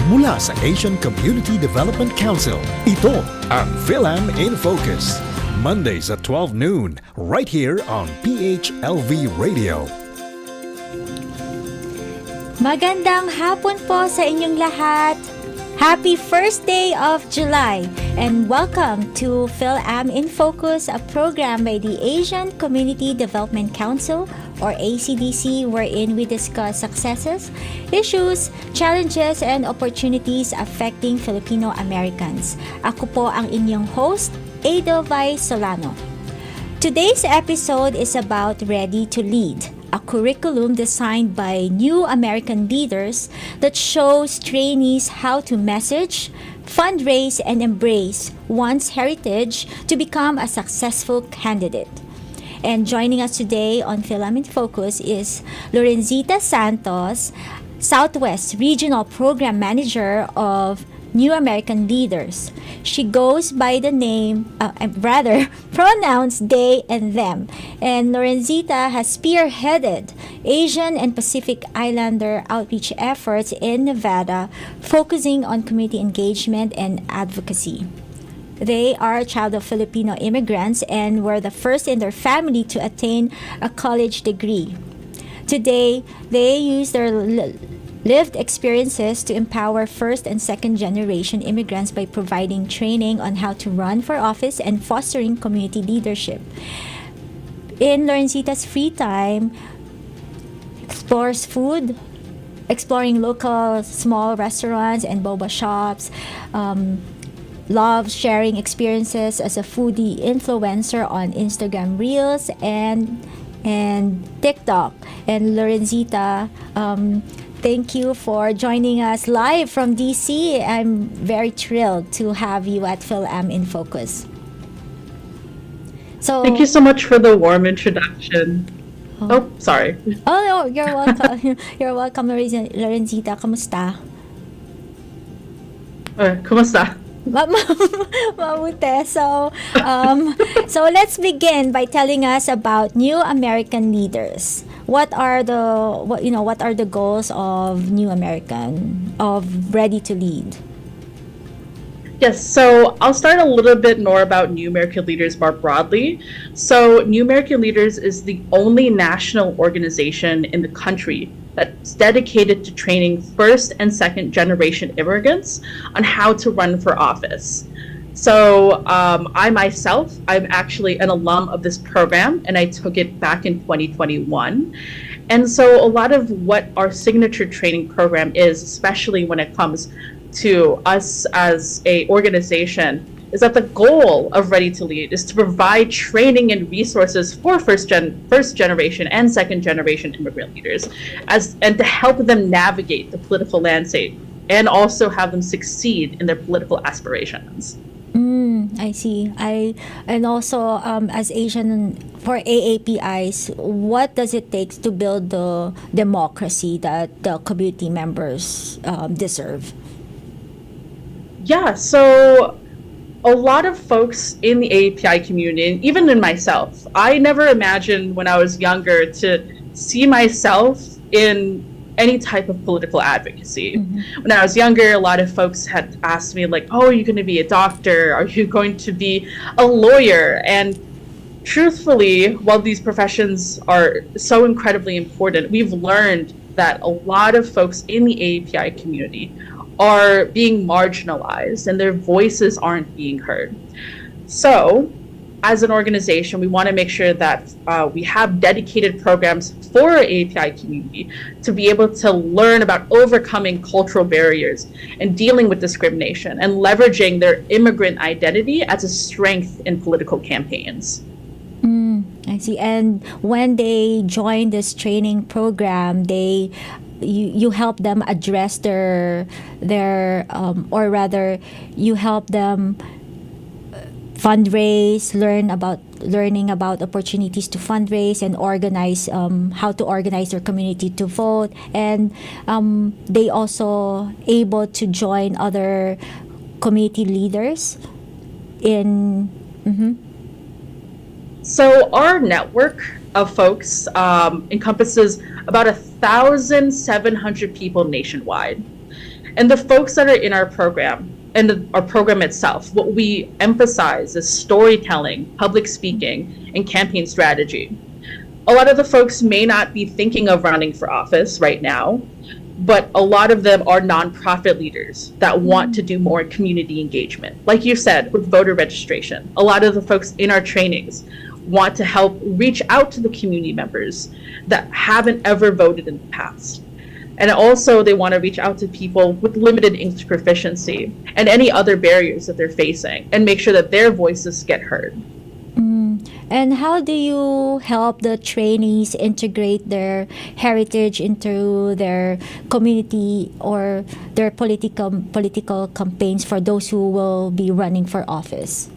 mula sa Asian Community Development Council. Ito ang Fil-Am in Focus. Mondays at 12 noon, right here on PHLV Radio. Magandang hapon po sa inyong lahat. Happy first day of July and welcome to Fil-Am in Focus, a program by the Asian Community Development Council or ACDC, wherein we discuss successes, issues, challenges, and opportunities affecting Filipino Americans. Ako po ang inyong host, Edelvi Solano. Today's episode is about Ready to Lead, a curriculum designed by new American leaders that shows trainees how to message, fundraise, and embrace one's heritage to become a successful candidate. And joining us today on Fil-Am in Focus is Lorenzita Santos, Southwest Regional Program Manager of New American Leaders. She goes by the pronouns they and them. And Lorenzita has spearheaded Asian and Pacific Islander outreach efforts in Nevada, focusing on community engagement and advocacy. They are a child of Filipino immigrants and were the first in their family to attain a college degree. Today, they use their lived experiences to empower first and second generation immigrants by providing training on how to run for office and fostering community leadership. In Lorenzita's free time, explores food, exploring local small restaurants and boba shops, loves sharing experiences as a foodie influencer on Instagram Reels and TikTok. And Lorenzita, thank you for joining us live from DC. I'm very thrilled to have you at Fil-Am in Focus. So, thank you so much for the warm introduction. Oh, sorry. Oh no, you're welcome. You're welcome, Lorenzita. Kamusta? Kumusta? Mabuti. So let's begin by telling us about New American Leaders. What are the goals of New American, of Ready to Lead? Yes, so I'll start a little bit more about New American Leaders more broadly. So New American Leaders is the only national organization in the country that's dedicated to training first and second generation immigrants on how to run for office. So I myself, I'm actually an alum of this program, and I took it back in 2021. And so a lot of what our signature training program is, especially when it comes to us as a organization, is that the goal of Ready to Lead is to provide training and resources for first generation and second generation immigrant leaders, and to help them navigate the political landscape and also have them succeed in their political aspirations. I see. And also as Asian, for AAPIs, what does it take to build the democracy that the community members deserve? Yeah, so a lot of folks in the AAPI community, and even in myself, I never imagined when I was younger to see myself in any type of political advocacy. Mm-hmm. When I was younger, a lot of folks had asked me like, oh, are you going to be a doctor? Are you going to be a lawyer? And truthfully, while these professions are so incredibly important, we've learned that a lot of folks in the AAPI community are being marginalized and their voices aren't being heard. So, as an organization, we want to make sure that we have dedicated programs for our API community to be able to learn about overcoming cultural barriers and dealing with discrimination and leveraging their immigrant identity as a strength in political campaigns. I see. And when they join this training program, you help them address their or rather you help them fundraise, learning about opportunities to fundraise and organize, how to organize their community to vote, and they also able to join other community leaders in. So our network of folks encompasses about 1,700 people nationwide. And the folks that are in our program and our program itself, what we emphasize is storytelling, public speaking, and campaign strategy. A lot of the folks may not be thinking of running for office right now, but a lot of them are nonprofit leaders that want to do more community engagement. Like you said, with voter registration, a lot of the folks in our trainings want to help reach out to the community members that haven't ever voted in the past. And also they want to reach out to people with limited English proficiency and any other barriers that they're facing and make sure that their voices get heard. And how do you help the trainees integrate their heritage into their community or their political campaigns for those who will be running for office?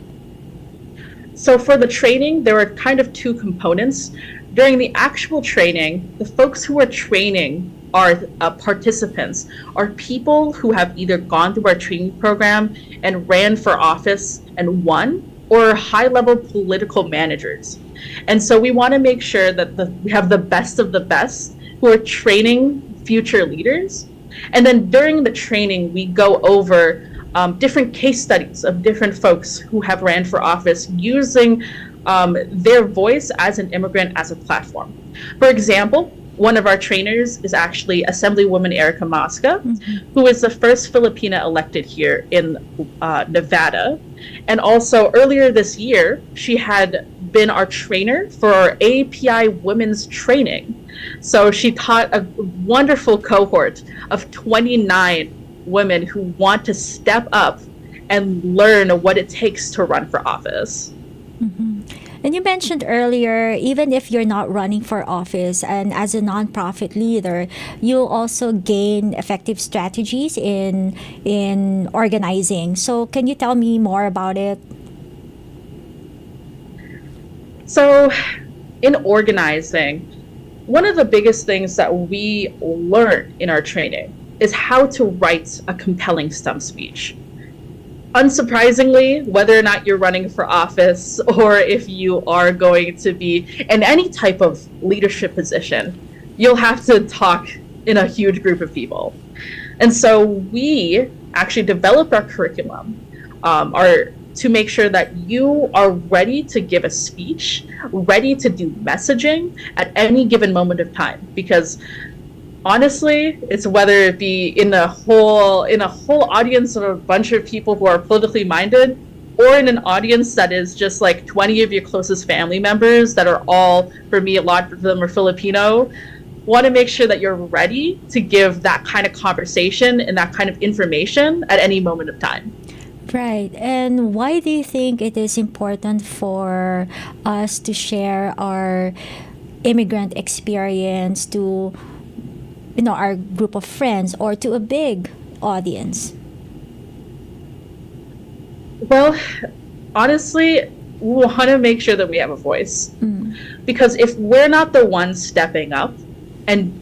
So for the training, there are kind of two components. During the actual training, the folks who are training are participants, are people who have either gone through our training program and ran for office and won, or high-level political managers. And so we want to make sure that we have the best of the best who are training future leaders. And then during the training, we go over different case studies of different folks who have ran for office using their voice as an immigrant as a platform. For example, one of our trainers is actually Assemblywoman Erica Mosca, who is the first Filipina elected here in Nevada. And also earlier this year, she had been our trainer for our API women's training. So she taught a wonderful cohort of 29 women who want to step up and learn what it takes to run for office. And you mentioned earlier, even if you're not running for office and as a nonprofit leader, you also gain effective strategies in organizing. So can you tell me more about it? So in organizing, one of the biggest things that we learn in our training is how to write a compelling stump speech. Unsurprisingly, whether or not you're running for office or if you are going to be in any type of leadership position, you'll have to talk in a huge group of people. And so we actually developed our curriculum to make sure that you are ready to give a speech, ready to do messaging at any given moment of time. Because honestly, it's whether it be in a whole audience of a bunch of people who are politically minded, or in an audience that is just like 20 of your closest family members that are all, for me, a lot of them are Filipino, want to make sure that you're ready to give that kind of conversation and that kind of information at any moment of time. Right. And why do you think it is important for us to share our immigrant experience to our group of friends or to a big audience? Well, honestly, we want to make sure that we have a voice. Because if we're not the ones stepping up and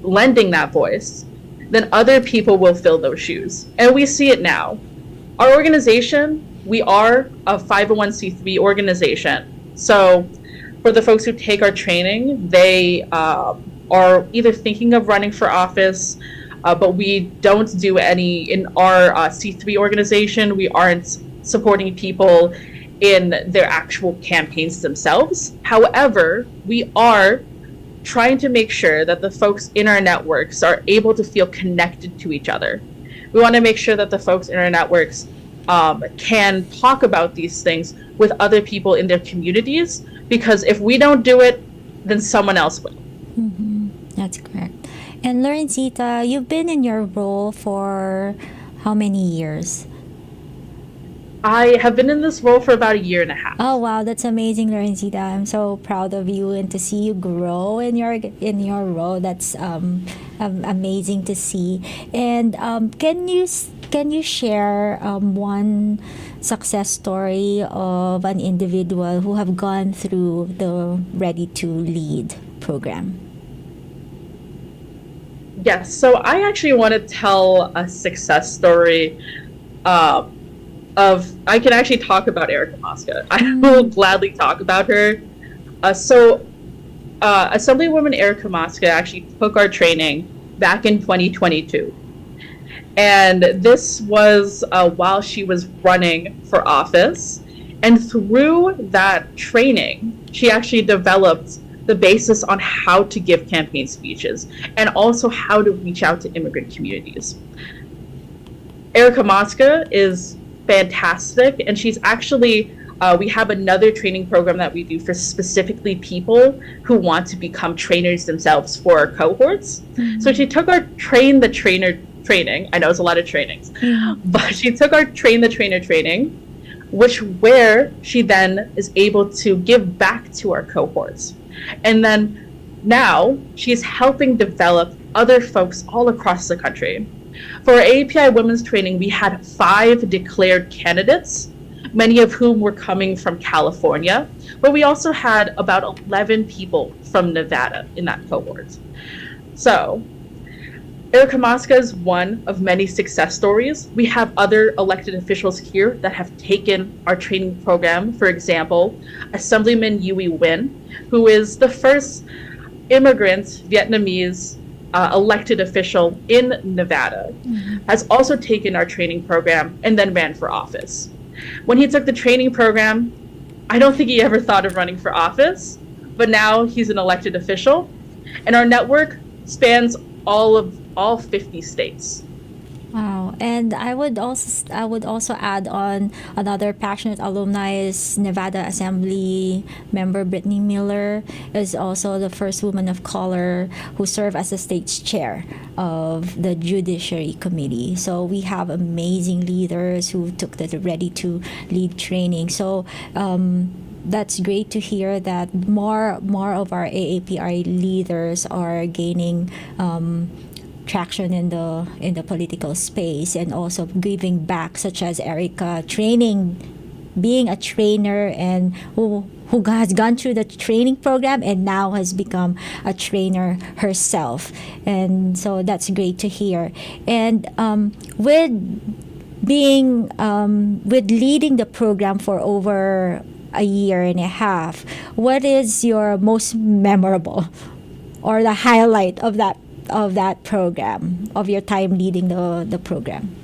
lending that voice, then other people will fill those shoes. And we see it now. Our organization, we are a 501c3 organization. So for the folks who take our training, they are either thinking of running for office, but we don't do any in our C3 organization. We aren't supporting people in their actual campaigns themselves. However, we are trying to make sure that the folks in our networks are able to feel connected to each other. We want to make sure that the folks in our networks can talk about these things with other people in their communities, because if we don't do it, then someone else will. That's correct. And Lorenzita, you've been in your role for how many years? I have been in this role for about 1.5 years. Oh wow, that's amazing, Lorenzita. I'm so proud of you and to see you grow in your role. That's amazing to see. And can you share one success story of an individual who have gone through the Ready to Lead program? Yes, so I actually want to tell a success story I can actually talk about Erica Mosca. I will gladly talk about her. Assemblywoman Erica Mosca actually took our training back in 2022. And this was while she was running for office. And through that training, she actually developed the basis on how to give campaign speeches and also how to reach out to immigrant communities. Erica Mosca is fantastic, and she's actually, we have another training program that we do for specifically people who want to become trainers themselves for our cohorts. Mm-hmm. So she took our Train the Trainer training. I know it's a lot of trainings, but she took our Train the Trainer training, where she then is able to give back to our cohorts. And then now she's helping develop other folks all across the country. For our API Women's Training, we had 5 declared candidates, many of whom were coming from California, but we also had about 11 people from Nevada in that cohort. So Erica Mosca is one of many success stories. We have other elected officials here that have taken our training program. For example, Assemblyman Yui Win, who is the first immigrant Vietnamese elected official in Nevada, has also taken our training program and then ran for office. When he took the training program, I don't think he ever thought of running for office, but now he's an elected official, and our network spans all 50 states. Wow. And I would also add on another passionate alumni is Nevada Assembly member Brittany Miller is also the first woman of color who served as the state's chair of the Judiciary Committee. So we have amazing leaders who took the Ready to Lead training. So that's great to hear that more of our AAPI leaders are gaining traction in the political space and also giving back, such as Erica being a trainer and who has gone through the training program and now has become a trainer herself. And so that's great to hear. And with leading the program for over a year and a half, what is your most memorable or the highlight of that program, of your time leading the program?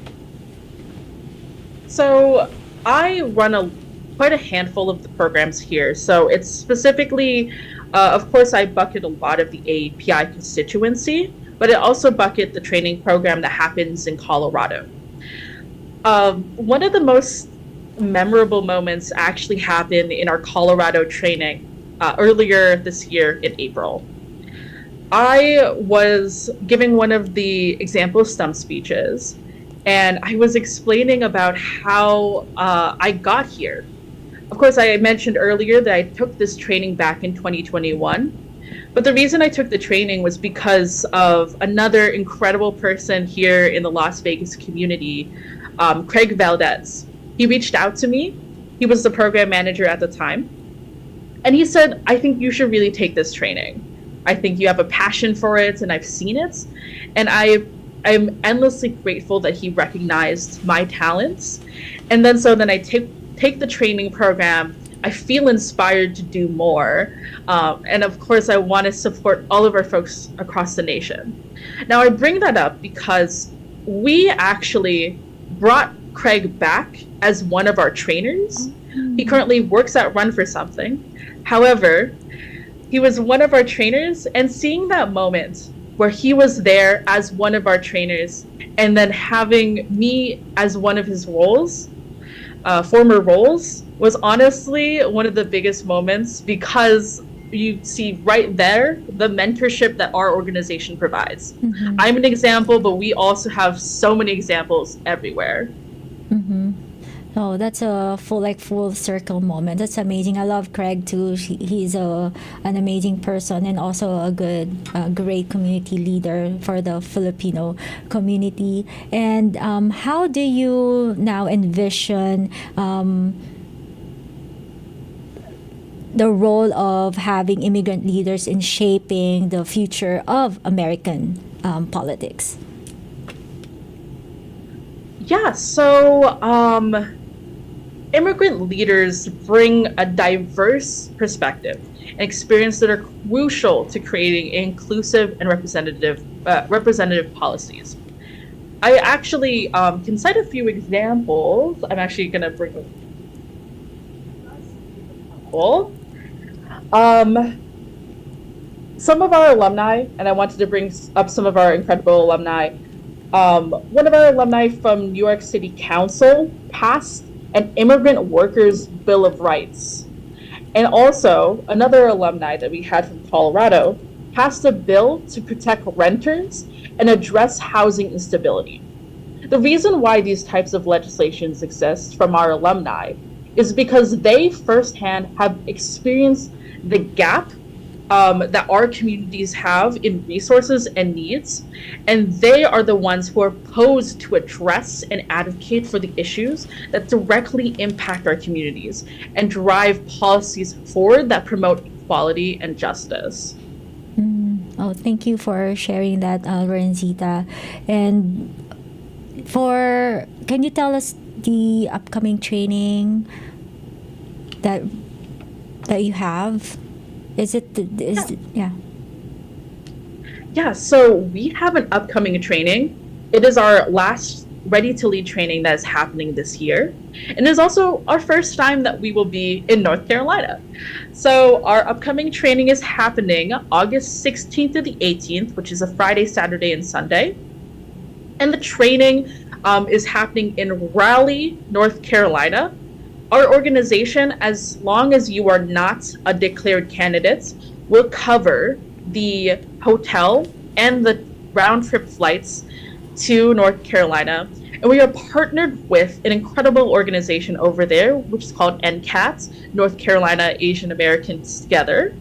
So I run quite a handful of the programs here. So it's specifically, of course, I bucket a lot of the API constituency, but I also bucket the training program that happens in Colorado. One of the most memorable moments actually happened in our Colorado training earlier this year in April. I was giving one of the example stump speeches, and I was explaining about how I got here. Of course, I mentioned earlier that I took this training back in 2021, but the reason I took the training was because of another incredible person here in the Las Vegas community, Craig Valdez. He reached out to me. He was the program manager at the time, and he said, "I think you should really take this training. I think you have a passion for it, and I've seen it." And I'm endlessly grateful that he recognized my talents. And then I take the training program. I feel inspired to do more. And of course, I want to support all of our folks across the nation. Now, I bring that up because we actually brought Craig back as one of our trainers. He currently works at Run for Something. However, he was one of our trainers, and seeing that moment where he was there as one of our trainers and then having me as one of his roles, former roles, was honestly one of the biggest moments, because you see right there the mentorship that our organization provides. Mm-hmm. I'm an example, but we also have so many examples everywhere. Mm-hmm. Oh, that's a full circle moment. That's amazing. I love Craig too. He's an amazing person and also a great community leader for the Filipino community. And how do you now envision the role of having immigrant leaders in shaping the future of American politics? Yeah, so immigrant leaders bring a diverse perspective and experience that are crucial to creating inclusive and representative policies. I actually can cite a few examples. I'm actually going to bring a couple. Um, some of our alumni, and I wanted to bring up some of our incredible alumni. One of our alumni from New York City Council passed an Immigrant Workers Bill of Rights. And also, another alumni that we had from Colorado passed a bill to protect renters and address housing instability. The reason why these types of legislations exist from our alumni is because they firsthand have experienced the gap that our communities have in resources and needs, and they are the ones who are posed to address and advocate for the issues that directly impact our communities and drive policies forward that promote equality and justice. Oh, thank you for sharing that, Lorenzita. And can you tell us the upcoming training that you have? Yeah. Yeah, so we have an upcoming training. It is our last Ready to Lead training that is happening this year. And it is also our first time that we will be in North Carolina. So our upcoming training is happening August 16th to the 18th, which is a Friday, Saturday, and Sunday. And the training is happening in Raleigh, North Carolina. Our organization, as long as you are not a declared candidate, will cover the hotel and the round trip flights to North Carolina. And we are partnered with an incredible organization over there, which is called NCAT, North Carolina Asian Americans Together.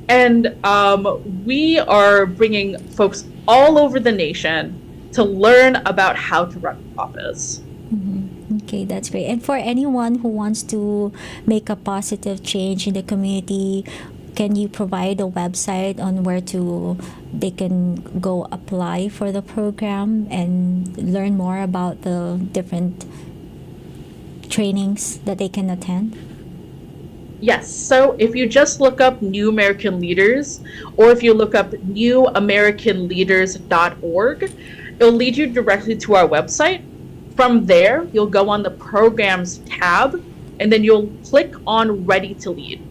And we are bringing folks all over the nation to learn about how to run for office. Okay, that's great. And for anyone who wants to make a positive change in the community, can you provide a website on where they can go apply for the program and learn more about the different trainings that they can attend? Yes, so if you just look up New American Leaders, or if you look up newamericanleaders.org, it'll lead you directly to our website. From there, you'll go on the programs tab, and then you'll click on Ready to Lead.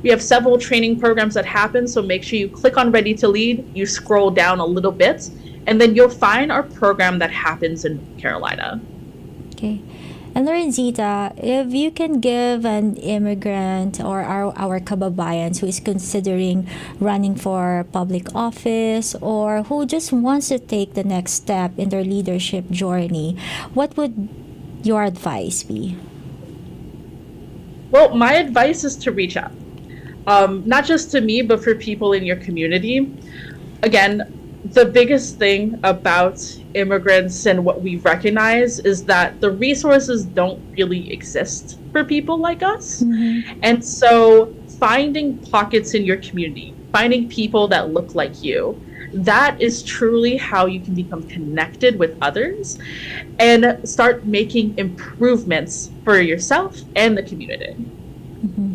We have several training programs that happen, so make sure you click on Ready to Lead, you scroll down a little bit, and then you'll find our program that happens in North Carolina. Okay. And Lorenzita, if you can give an immigrant or our kababayans who is considering running for public office or who just wants to take the next step in their leadership journey, what would your advice be? Well, my advice is to reach out. Not just to me, but for people in your community. Again, the biggest thing about immigrants and what we recognize is that the resources don't really exist for people like us. Mm-hmm. And so finding pockets in your community, finding people that look like you, that is truly how you can become connected with others and start making improvements for yourself and the community. Mm-hmm.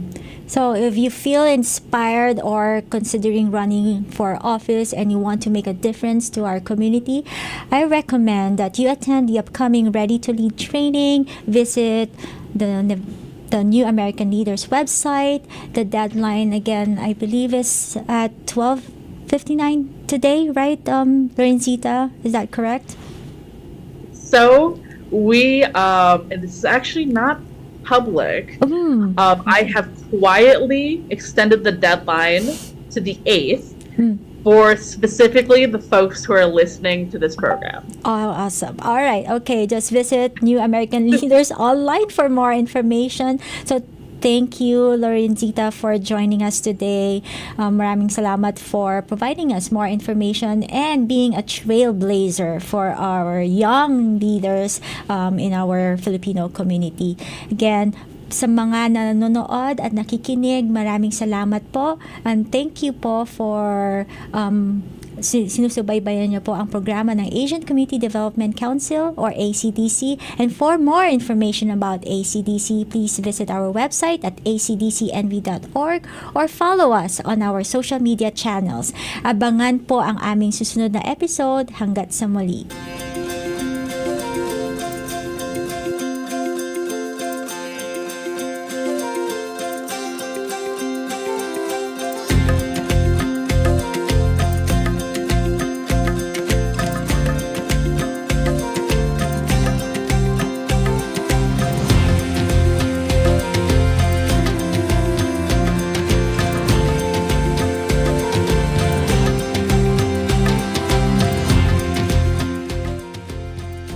So if you feel inspired or considering running for office and you want to make a difference to our community, I recommend that you attend the upcoming Ready to Lead training, visit the New American Leaders website. The deadline, again, I believe is at 12:59 today, right, Lorenzita? Is that correct? So we, and this is actually not public. I have quietly extended the deadline to the 8th for specifically the folks who are listening to this program. Oh, awesome. All right. Okay. Just visit New American Leaders online for more information. So, thank you, Lorenzita, for joining us today. Maraming salamat for providing us more information and being a trailblazer for our young leaders in our Filipino community. Again, sa mga nanonood at nakikinig, maraming salamat po. And thank you po for sinusubaybayan niyo po ang programa ng Asian Community Development Council or ACDC. And for more information about ACDC, please visit our website at acdcnv.org or follow us on our social media channels. Abangan po ang aming susunod na episode. Hanggat sa muli.